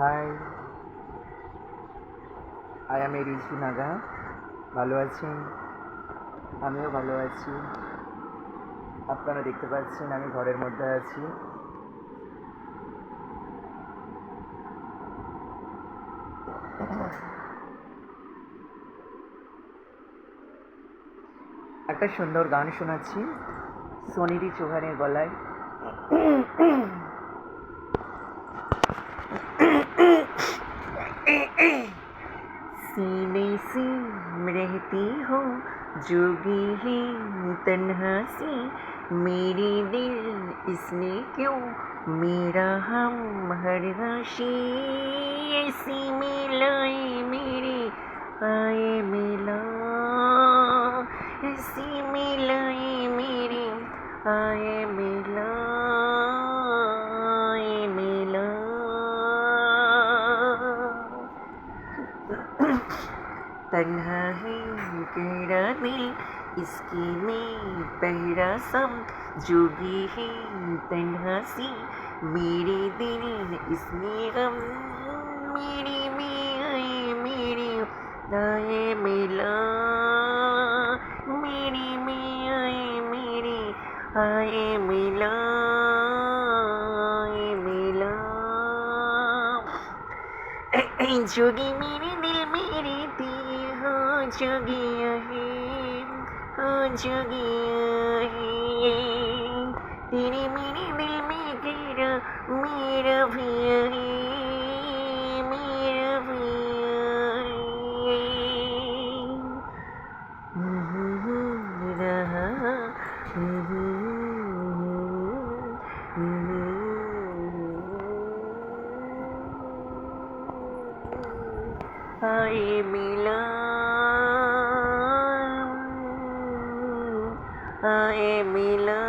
High, I am Rizvi Naga. ভালো আছেন? আমিও ভালো আছি। আপনারা দেখতে পাচ্ছেন আমি ঘরের মধ্যে আছি। একটা সুন্দর গান শোনাচ্ছি সোনিরি চৌহানের গলায়। सीने से रहती हो जोगी ही तन्हा सी, मेरी दिल इसने क्यों मेरा हम हर हशी, ऐसी मिलाए मेरे आए मिला, ऐसी मिलाए मेरे आए मिला, आए मिला। तन्हा है तेरा दिल इसकी में पहरा सम, जोगी है तन्हा सी मेरे दिल इसमें गम, मेरी में आए मेरी आए मिला, मेरी में आए मेरी आए मिला, आए मिला। जोगी मेरे दिल मेरे दिए हो जोगिया है, हो जोगिया है, तेरे मेरे दिल में तेरा मेरा भी है, मेरा भी आए मिला, आए मिला।